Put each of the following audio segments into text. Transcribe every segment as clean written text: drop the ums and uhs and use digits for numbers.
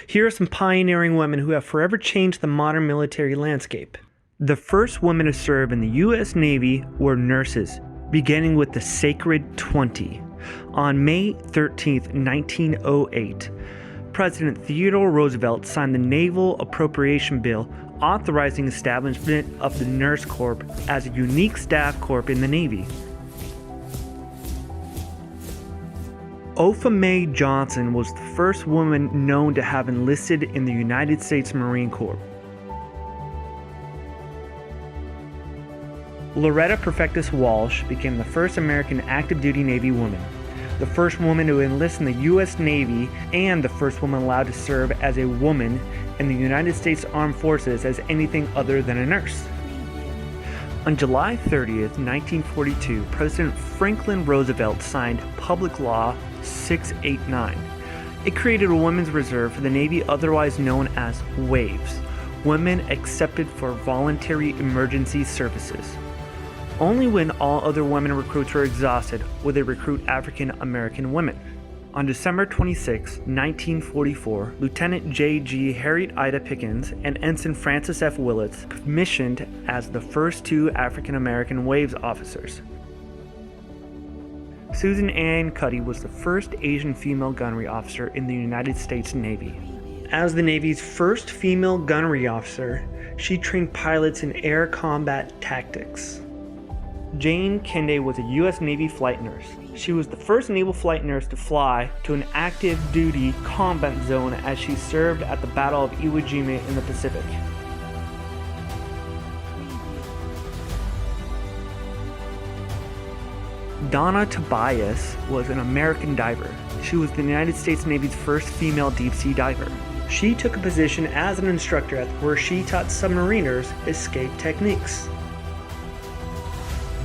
Here are some pioneering women who have forever changed the modern military landscape. The first women to serve in the U.S. Navy were nurses, beginning with the Sacred 20. On May 13, 1908, President Theodore Roosevelt signed the Naval Appropriation Bill authorizing establishment of the Nurse Corps as a unique staff corps in the Navy. Opha May Johnson was the first woman known to have enlisted in the United States Marine Corps. Loretta Perfectus Walsh became the first American active-duty Navy woman, the first woman to enlist in the U.S. Navy, and the first woman allowed to serve as a woman in the United States Armed Forces as anything other than a nurse. On July 30th, 1942, President Franklin Roosevelt signed Public Law 689. It created a women's reserve for the Navy, otherwise known as WAVES, Women Accepted for Voluntary Emergency Services. Only when all other women recruits were exhausted would they recruit African American women. On December 26, 1944, Lieutenant J.G. Harriet Ida Pickens and Ensign Francis F. Willits commissioned as the first two African American WAVES officers. Susan Ann Cuddy was the first Asian female gunnery officer in the United States Navy. As the Navy's first female gunnery officer, she trained pilots in air combat tactics. Jane Kende was a U.S. Navy flight nurse. She was the first naval flight nurse to fly to an active duty combat zone as she served at the Battle of Iwo Jima in the Pacific. Donna Tobias was an American diver. She was the United States Navy's first female deep-sea diver. She took a position as an instructor where she taught submariners escape techniques.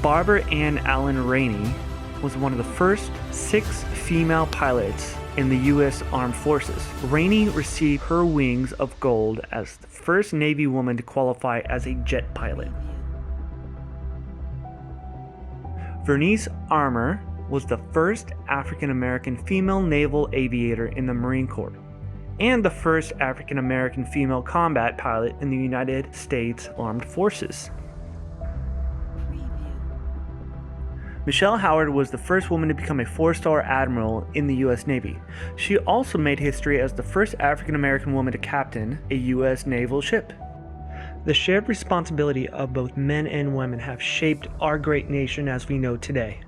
Barbara Ann Allen Rainey was one of the first 6 female pilots in the U.S. Armed Forces. Rainey received her wings of gold as the first Navy woman to qualify as a jet pilot. Vernice Armour was the first African American female naval aviator in the Marine Corps, and the first African American female combat pilot in the United States Armed Forces. Michelle Howard was the first woman to become a 4-star admiral in the U.S. Navy. She also made history as the first African American woman to captain a U.S. naval ship. The shared responsibility of both men and women have shaped our great nation as we know today.